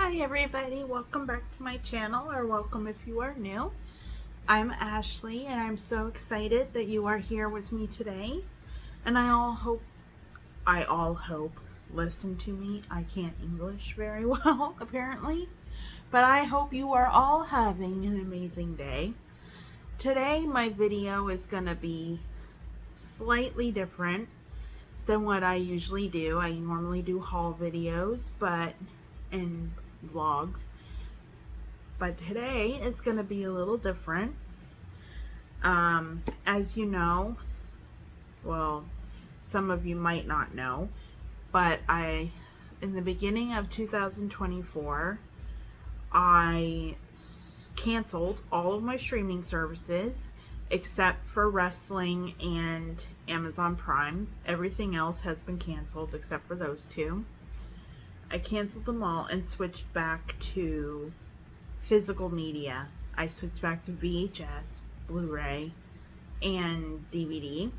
Hi everybody, welcome back to my channel, or welcome if you are new. I'm Ashley and I'm so excited that you are here with me today. And I all hope, listen to me, I can't English very well apparently, but I hope you are all having an amazing day. Today my video is gonna be slightly different than what I usually do. I normally do haul videos and vlogs, but today is going to be a little different. As you know, well, some of you might not know, but in the beginning of 2024, I canceled all of my streaming services except for wrestling and Amazon Prime. Everything else has been canceled except for those two. I canceled them all and switched back to physical media. I switched back to VHS, Blu-ray, and DVD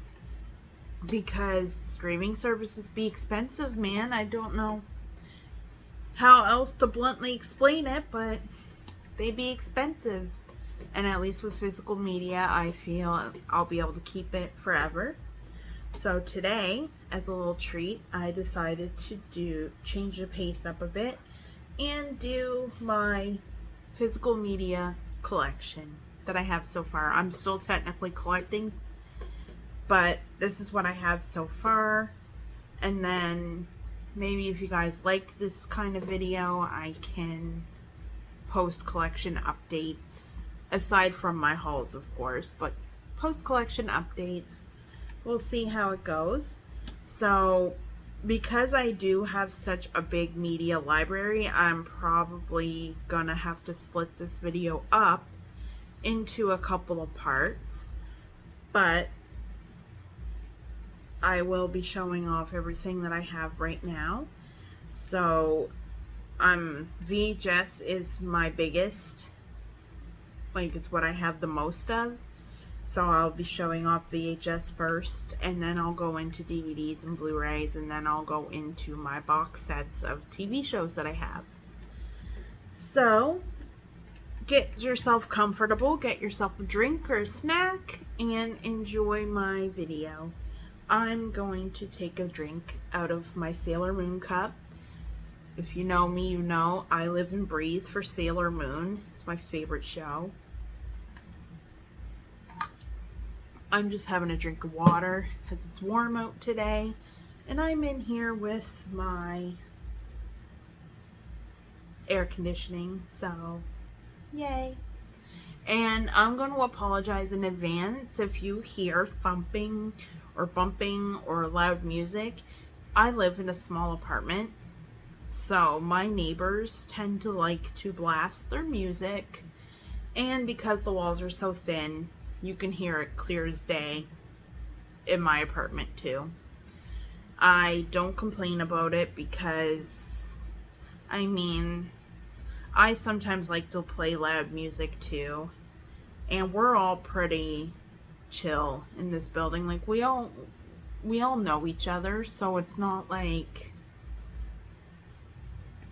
because streaming services be expensive, man. I don't know how else to bluntly explain it, but they be expensive. And at least with physical media, I feel I'll be able to keep it forever. So today, as a little treat, I decided to change the pace up a bit and do my physical media collection that I have so far. I'm still technically collecting, but this is what I have so far. And then maybe if you guys like this kind of video, I can post collection updates, aside from my hauls of course, but post collection updates. We'll see how it goes. So because I do have such a big media library, I'm probably gonna have to split this video up into a couple of parts, but I will be showing off everything that I have right now. So VHS is my biggest, like it's what I have the most of. So I'll be showing off VHS first, and then I'll go into DVDs and Blu-rays, and then I'll go into my box sets of TV shows that I have. So get yourself comfortable, get yourself a drink or a snack, and enjoy my video. I'm going to take a drink out of my Sailor Moon cup. If you know me, you know I live and breathe for Sailor Moon. It's my favorite show. I'm just having a drink of water because it's warm out today, and I'm in here with my air conditioning, so yay. And I'm going to apologize in advance if you hear thumping or bumping or loud music. I live in a small apartment, so my neighbors tend to like to blast their music, and because the walls are so thin, you can hear it clear as day in my apartment too. I don't complain about it because, I mean, I sometimes like to play loud music too. And we're all pretty chill in this building. Like we all know each other, so it's not like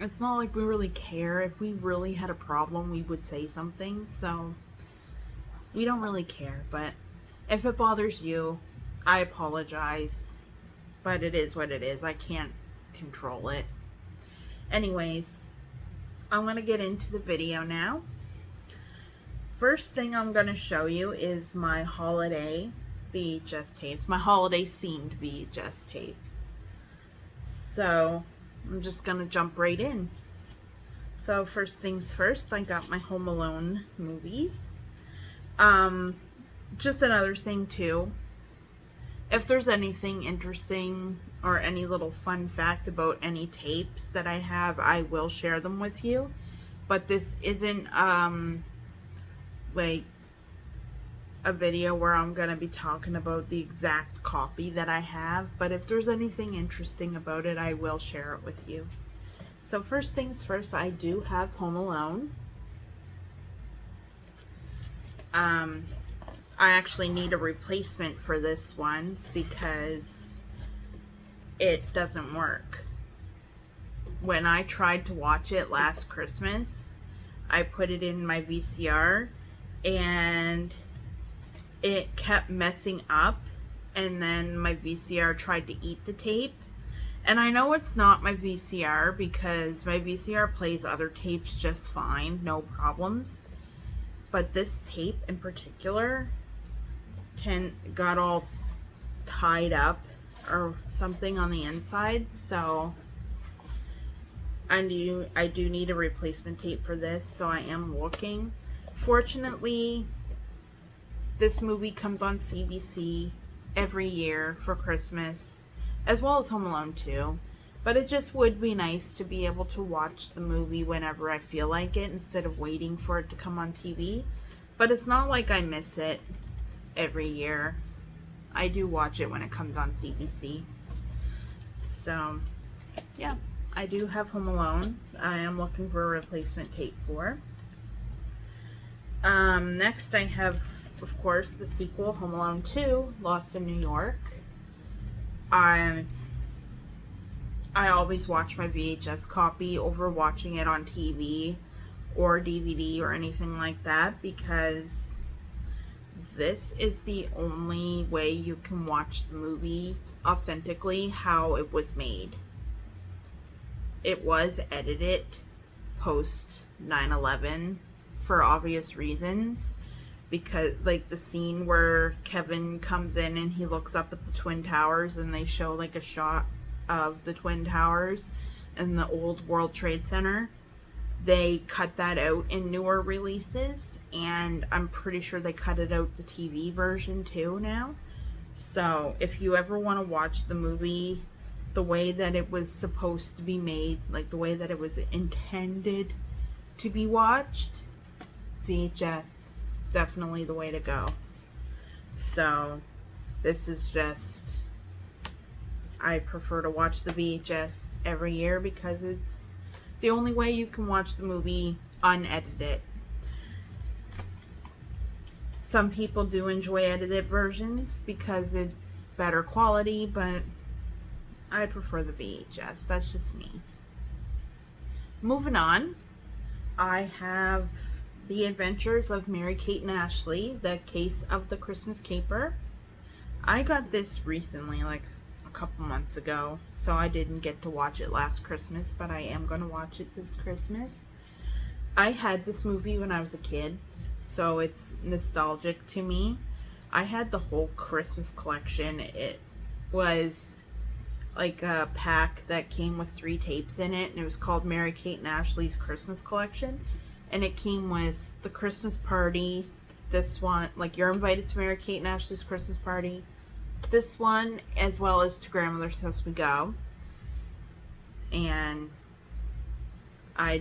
we really care. If we really had a problem, we would say something. So we don't really care, but if it bothers you, I apologize, but it is what it is. I can't control it. Anyways, I'm going to get into the video now. First thing I'm going to show you is my holiday VHS tapes, my holiday themed VHS tapes. So I'm just going to jump right in. So first things first, I got my Home Alone movies. Just another thing too, if there's anything interesting or any little fun fact about any tapes that I have, I will share them with you, but this isn't like a video where I'm gonna be talking about the exact copy that I have, but if there's anything interesting about it, I will share it with you. So first things first, I do have Home Alone. I actually need a replacement for this one because it doesn't work. when I tried to watch it last Christmas, I put it in my VCR and it kept messing up, and then my VCR tried to eat the tape. And I know it's not my VCR because my VCR plays other tapes just fine, no problems. But this tape in particular got all tied up or something on the inside, so I do need a replacement tape for this, so I am looking. Fortunately, this movie comes on CBC every year for Christmas, as well as Home Alone 2. But it just would be nice to be able to watch the movie whenever I feel like it instead of waiting for it to come on TV. But it's not like I miss it every year. I do watch it when it comes on CBC. So, yeah, I do have Home Alone. I am looking for a replacement tape for. Next I have, of course, the sequel, Home Alone 2, Lost in New York. I always watch my VHS copy over watching it on TV or DVD or anything like that, because this is the only way you can watch the movie authentically how it was made. It was edited post 9/11 for obvious reasons, because like the scene where Kevin comes in and he looks up at the Twin Towers and they show like a shot of the Twin Towers and the old World Trade Center, they cut that out in newer releases, and I'm pretty sure they cut it out the TV version too now. So if you ever want to watch the movie the way that it was supposed to be made, like the way that it was intended to be watched, VHS, definitely the way to go. So this is just, I prefer to watch the VHS every year because it's the only way you can watch the movie unedited. Some people do enjoy edited versions because it's better quality, but I prefer the VHS. That's just me. Moving on, I have The Adventures of Mary Kate and Ashley, The Case of the Christmas Caper. I got this recently, like a couple months ago, so I didn't get to watch it last Christmas, but I am going to watch it this Christmas. I had this movie when I was a kid, so it's nostalgic to me. I had the whole Christmas collection. It was like a pack that came with 3 tapes in it, and it was called Mary Kate and Ashley's Christmas Collection, and it came with The Christmas Party, this one, like You're Invited to Mary Kate and Ashley's Christmas Party, this one, as well as To Grandmother's House We Go. And I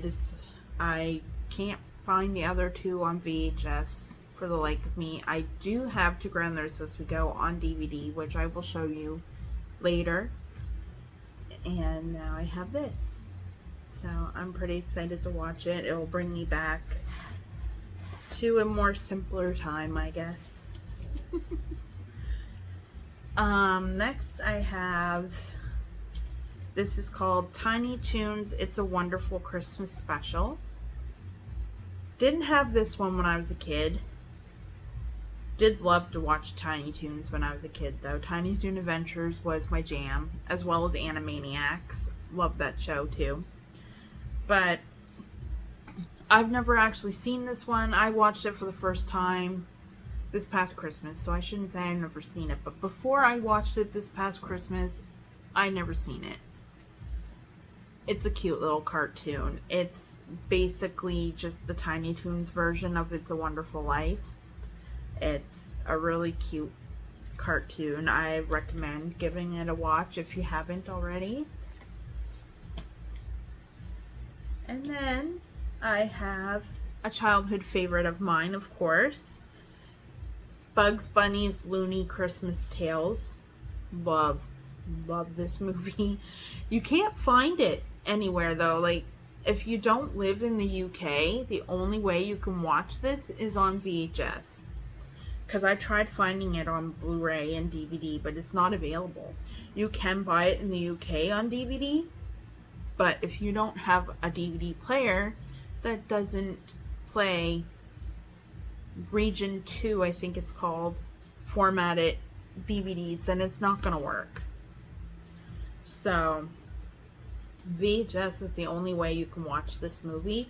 can't find the other 2 on VHS for the like of me. I do have To Grandmother's House We Go on DVD, which I will show you later. And now I have this. So I'm pretty excited to watch it. It will bring me back to a more simpler time, I guess. Next I have, this is called Tiny Toons It's a Wonderful Christmas Special. Didn't have this one when I was a kid. Did love to watch Tiny Toons when I was a kid though. Tiny Toon Adventures was my jam, as well as Animaniacs. Love that show too. But I've never actually seen this one. I watched it for the first time this past Christmas, so I shouldn't say I've never seen it. But before I watched it this past Christmas, I never seen it. It's a cute little cartoon. It's basically just the Tiny Toons version of It's a Wonderful Life. It's a really cute cartoon. I recommend giving it a watch if you haven't already. And then I have a childhood favorite of mine, of course, Bugs Bunny's Looney Christmas Tales. Love this movie. You can't find it anywhere though. Like, if you don't live in the UK, the only way you can watch this is on VHS. Because I tried finding it on Blu-ray and DVD, but it's not available. You can buy it in the UK on DVD, But if you don't have a DVD player that doesn't play Region 2, I think it's called, formatted DVDs, then it's not going to work. So VHS is the only way you can watch this movie.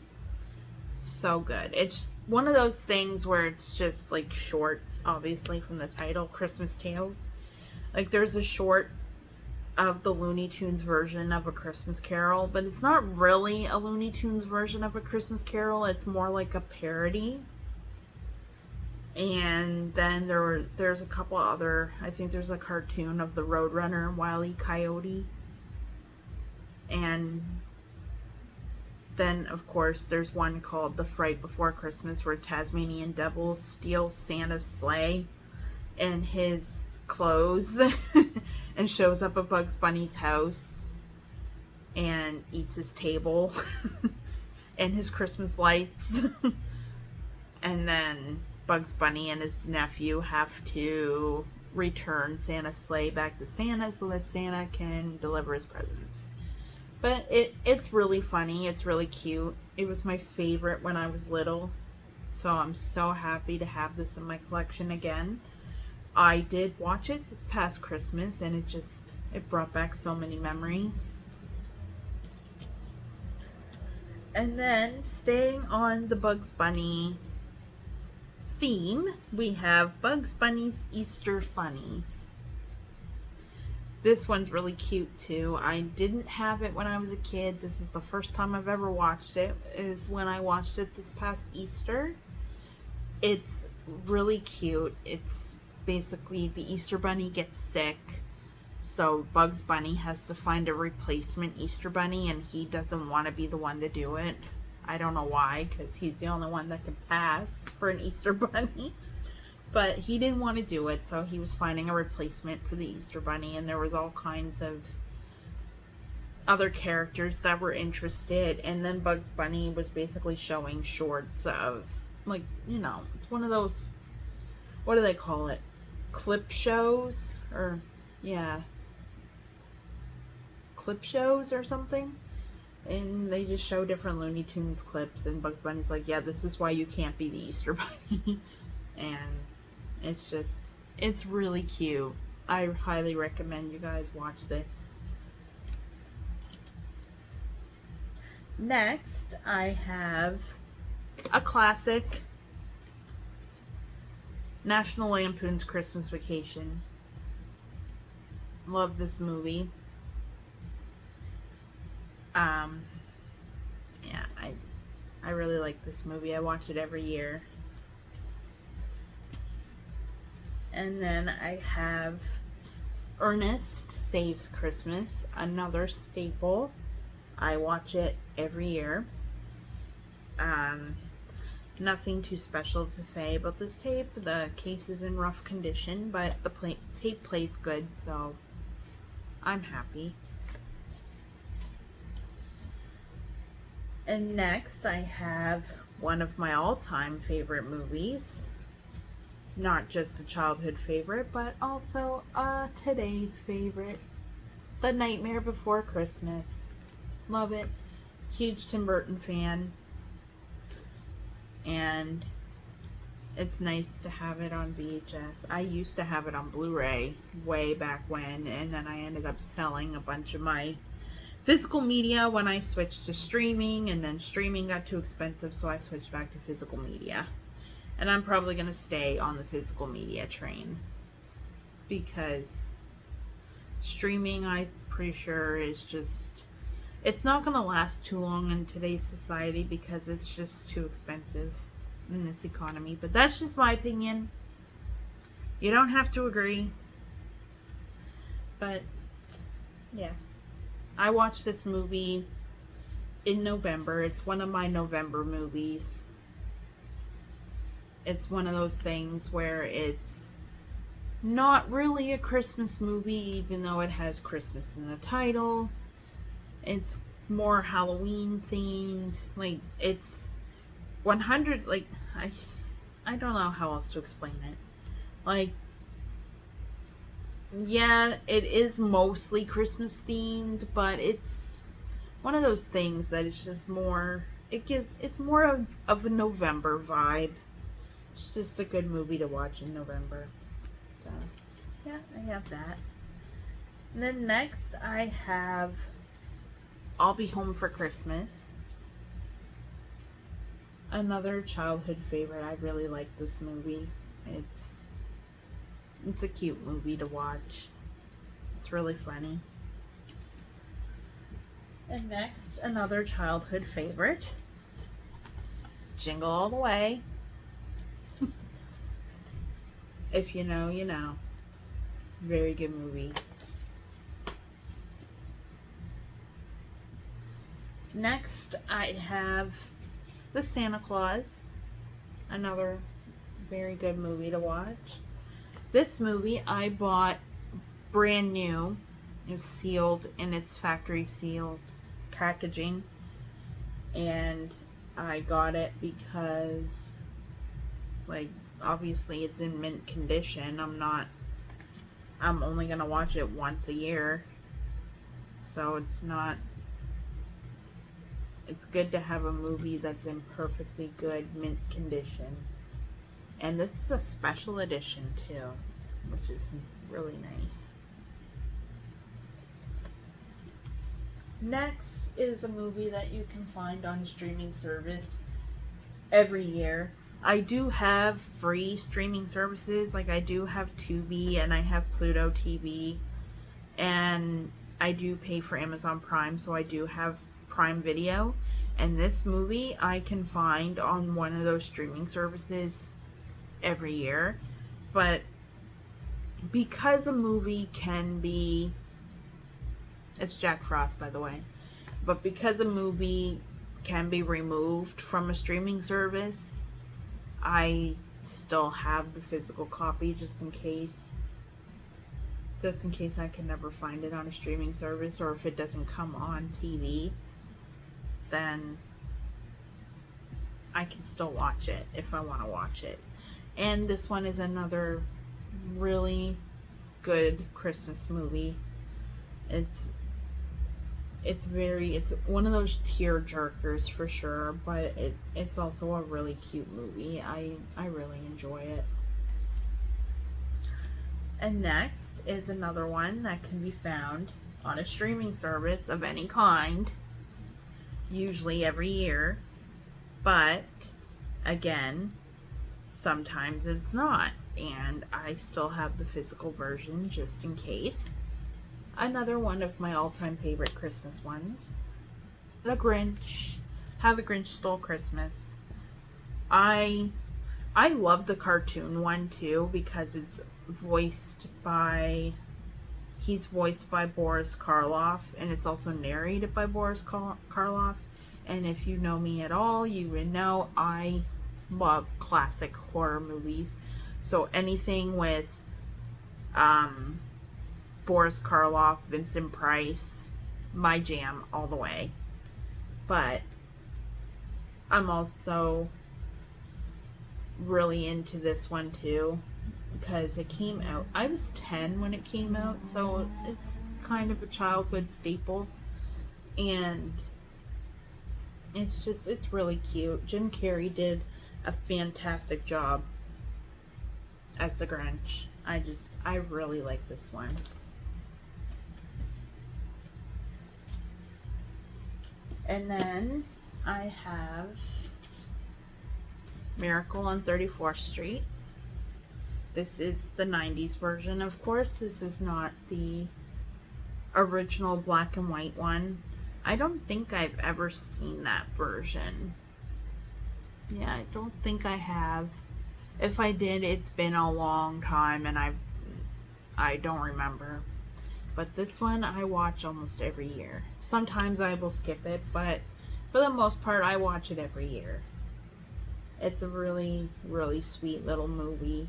So good. It's one of those things where it's just like shorts, obviously from the title, Christmas Tales. Like there's a short of the Looney Tunes version of A Christmas Carol, but it's not really a Looney Tunes version of A Christmas Carol. It's more like a parody. And then there's a couple other, I think there's a cartoon of the Roadrunner and Wile E. Coyote. And then, of course, there's one called The Fright Before Christmas, where Tasmanian Devil steals Santa's sleigh and his clothes and shows up at Bugs Bunny's house and eats his table and his Christmas lights. And then Bugs Bunny and his nephew have to return Santa's sleigh back to Santa so that Santa can deliver his presents. But it's really funny. It's really cute. It was my favorite when I was little. So I'm so happy to have this in my collection again. I did watch it this past Christmas, and it brought back so many memories. And then, staying on the Bugs Bunny theme, we have Bugs Bunny's Easter Funnies. This one's really cute too. I didn't have it when I was a kid. This is the first time I've ever watched it, is when I watched it this past Easter. It's really cute. It's basically the Easter Bunny gets sick, so Bugs Bunny has to find a replacement Easter Bunny, and he doesn't want to be the one to do it. I don't know why, because he's the only one that can pass for an Easter Bunny. But he didn't want to do it, so he was finding a replacement for the Easter Bunny, and there was all kinds of other characters that were interested, and then Bugs Bunny was basically showing shorts of, like, you know, it's one of those, what do they call it? Clip shows? Or, yeah. Clip shows or something? And they just show different Looney Tunes clips, and Bugs Bunny's like, yeah, this is why you can't be the Easter Bunny. And it's really cute. I highly recommend you guys watch this. Next, I have a classic, National Lampoon's Christmas Vacation. Love this movie. Yeah, I really like this movie. I watch it every year. And then I have Ernest Saves Christmas, another staple. I watch it every year. Nothing too special to say about this tape. The case is in rough condition, but the tape plays good, so I'm happy. And next I have one of my all-time favorite movies. Not just a childhood favorite, but also today's favorite. The Nightmare Before Christmas. Love it. Huge Tim Burton fan. And it's nice to have it on VHS. I used to have it on Blu-ray way back when, and then I ended up selling a bunch of my physical media when I switched to streaming, and then streaming got too expensive, so I switched back to physical media. And I'm probably going to stay on the physical media train, because streaming, I'm pretty sure, is just, it's not going to last too long in today's society, because it's just too expensive in this economy. But that's just my opinion. You don't have to agree. But yeah, I watched this movie in November. It's one of my November movies. It's one of those things where it's not really a Christmas movie, even though it has Christmas in the title. It's more Halloween themed. Like, it's 100, like, I don't know how else to explain it. Like, yeah, it is mostly Christmas themed, but it's one of those things that it's just more, it's more of a November vibe. It's just a good movie to watch in November. So, yeah, I have that. And then next I have I'll Be Home for Christmas. Another childhood favorite. I really like this movie. It's a cute movie to watch. It's really funny. And next, another childhood favorite. Jingle All the Way. If you know, you know. Very good movie. Next, I have The Santa Claus. Another very good movie to watch. This movie I bought brand new. It was sealed in its factory sealed packaging. And I got it because, like, obviously it's in mint condition. I'm only going to watch it once a year. So it's good to have a movie that's in perfectly good mint condition. And this is a special edition too, which is really nice. Next is a movie that you can find on a streaming service every year. I do have free streaming services, like I do have Tubi and I have Pluto TV, and I do pay for Amazon Prime, so I do have Prime Video. And this movie I can find on one of those streaming services every year. But because a movie can be, it's Jack Frost, by the way, but because a movie can be removed from a streaming service, I still have the physical copy just in case I can never find it on a streaming service, or if it doesn't come on TV, then I can still watch it if I want to watch it. And this one is another really good Christmas movie. It's one of those tear jerkers for sure, but it's also a really cute movie. I really enjoy it. And next is another one that can be found on a streaming service of any kind, usually every year, but again, sometimes it's not, and I still have the physical version just in case. Another one of my all-time favorite Christmas ones, The Grinch. How the Grinch Stole Christmas. I love the cartoon one too, because he's voiced by Boris Karloff, and it's also narrated by Boris Karloff. And if you know me at all, you would know I love classic horror movies. So anything with Boris Karloff, Vincent Price, my jam all the way. But I'm also really into this one too, because it came out, I was 10 when it came out, so it's kind of a childhood staple, and it's really cute. Jim Carrey did a fantastic job as the Grinch. I really like this one. And then I have Miracle on 34th Street. This is the 90s version, of course. This is not the original black and white one. I don't think I've ever seen that version. Yeah, I don't think I have. If I did, it's been a long time and I don't remember. But this one I watch almost every year. Sometimes I will skip it, but for the most part I watch it every year. It's a really, really sweet little movie.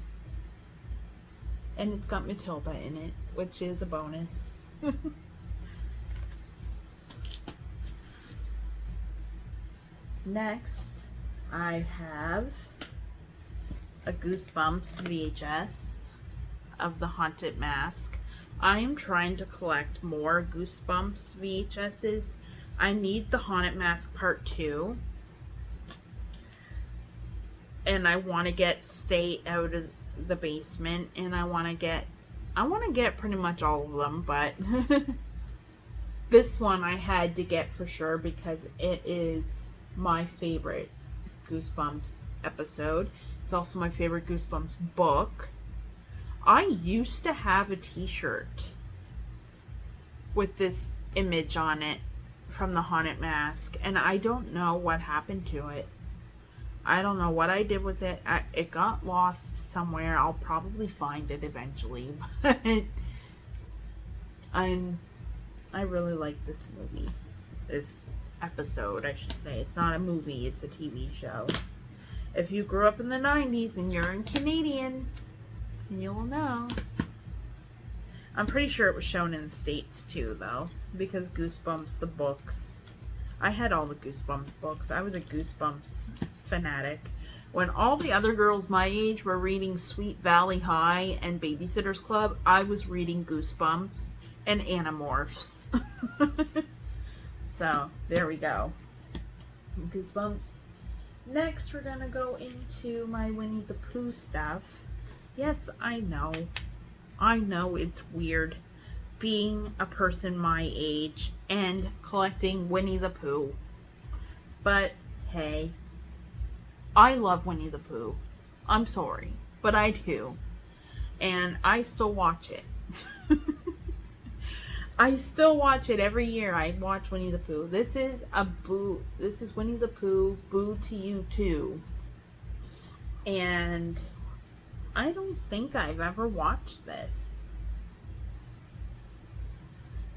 And it's got Matilda in it, which is a bonus. Next, I have a Goosebumps VHS of The Haunted Mask. I am trying to collect more Goosebumps VHSs. I need the Haunted Mask Part 2. And I want to get Stay Out of the Basement. And I want to get pretty much all of them. But this one I had to get for sure because it is my favorite Goosebumps episode. It's also my favorite Goosebumps book. I used to have a t-shirt with this image on it from the Haunted Mask, and I don't know what happened to it. I don't know what I did with it. It got lost somewhere. I'll probably find it eventually, but I really like this movie. This episode, I should say. It's not a movie, it's a TV show. If you grew up in the 90s and you're in Canadian, you'll know. I'm pretty sure it was shown in the States too, though, because Goosebumps, the books. I had all the Goosebumps books. I was a Goosebumps fanatic. When all the other girls my age were reading Sweet Valley High and Babysitter's Club, I was reading Goosebumps and Animorphs. So, there we go. Goosebumps. Next, we're going to go into my Winnie the Pooh stuff. Yes, I know it's weird being a person my age and collecting Winnie the Pooh. But, hey, I love Winnie the Pooh. I'm sorry, but I do. And I still watch it. I still watch it every year. I watch Winnie the Pooh. This is Winnie the Pooh, Boo to You Too. And I don't think I've ever watched this.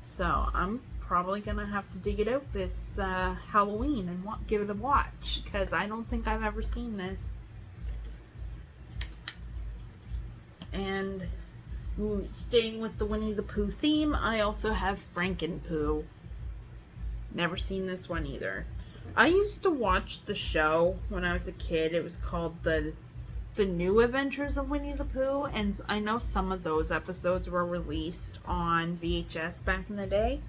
So I'm probably going to have to dig it out this Halloween and give it a watch. Because I don't think I've ever seen this. And staying with the Winnie the Pooh theme, I also have Frankenpooh. Never seen this one either. I used to watch the show when I was a kid. It was called The New Adventures of Winnie the Pooh, and I know some of those episodes were released on VHS back in the day,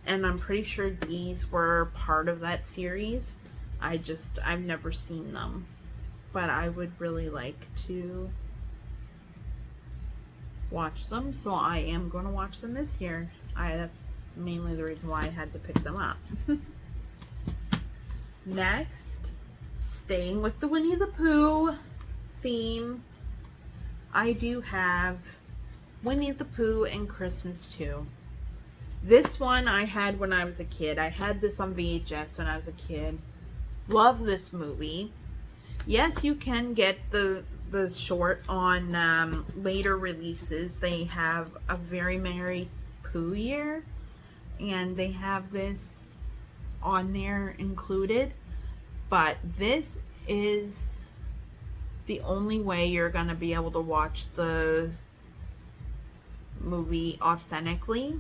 and I'm pretty sure these were part of that series. I've never seen them, but I would really like to watch them, so I am going to watch them this year. That's mainly the reason why I had to pick them up. Next, staying with the Winnie the Pooh theme, I do have Winnie the Pooh and Christmas Too. This one I had when I was a kid. I had this on VHS when I was a kid. Love this movie. Yes, you can get the short on later releases. They have A Very Merry Pooh Year, and they have this on there included, but this is the only way you're gonna be able to watch the movie authentically,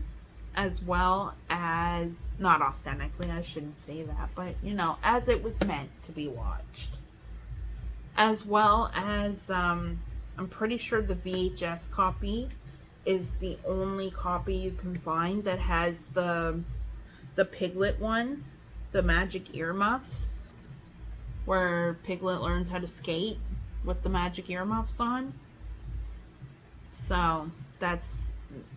as well as, not authentically, I shouldn't say that, but you know, as it was meant to be watched. As well as, I'm pretty sure the VHS copy is the only copy you can find that has the Piglet one, the magic earmuffs, where Piglet learns how to skate with the magic earmuffs on. So that's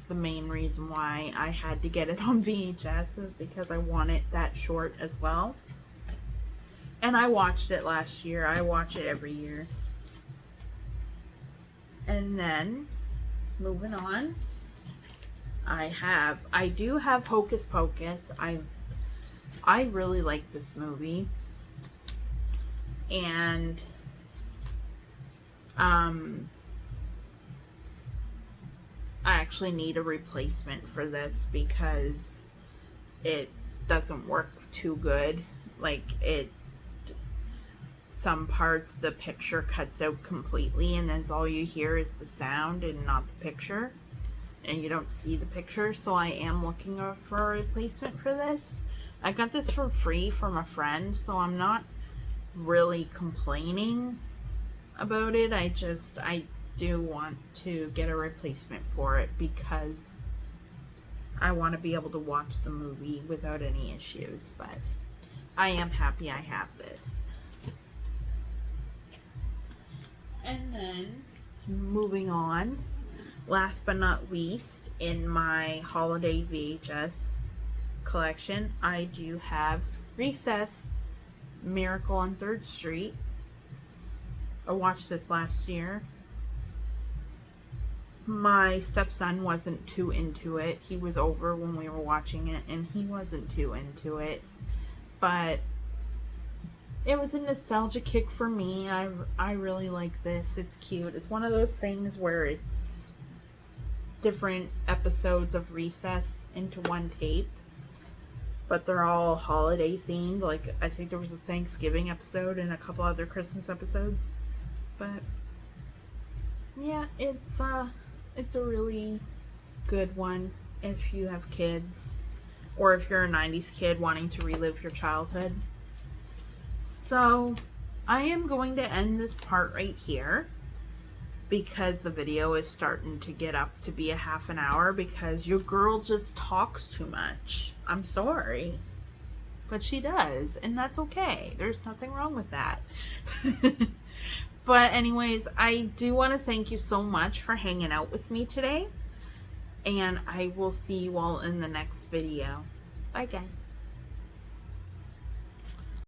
the main reason why I had to get it on VHS, is because I wanted that short as well. And I watched it last year. I watch it every year. And then, moving on, I do have Hocus Pocus. I really like this movie. And, I actually need a replacement for this because it doesn't work too good. Like, some parts the picture cuts out completely, and as all you hear is the sound and not the picture, and you don't see the picture. So I am looking for a replacement for this. I got this for free from a friend, so I'm not really complaining about it. I do want to get a replacement for it because I want to be able to watch the movie without any issues, but I am happy I have this. And then, moving on, last but not least, in my holiday VHS collection, I do have Recess, Miracle on 3rd Street. I watched this last year. My stepson wasn't too into it. He was over when we were watching it, and he wasn't too into it. But it was a nostalgia kick for me. I really like this. It's cute. It's one of those things where it's different episodes of Recess into one tape, but they're all holiday themed. Like, I think there was a Thanksgiving episode and a couple other Christmas episodes. But yeah, it's a really good one if you have kids, or if you're a 90s kid wanting to relive your childhood. So I am going to end this part right here, because the video is starting to get up to be a half an hour, because your girl just talks too much. I'm sorry, but she does, and that's okay. There's nothing wrong with that. But anyways, I do want to thank you so much for hanging out with me today, and I will see you all in the next video. Bye, guys.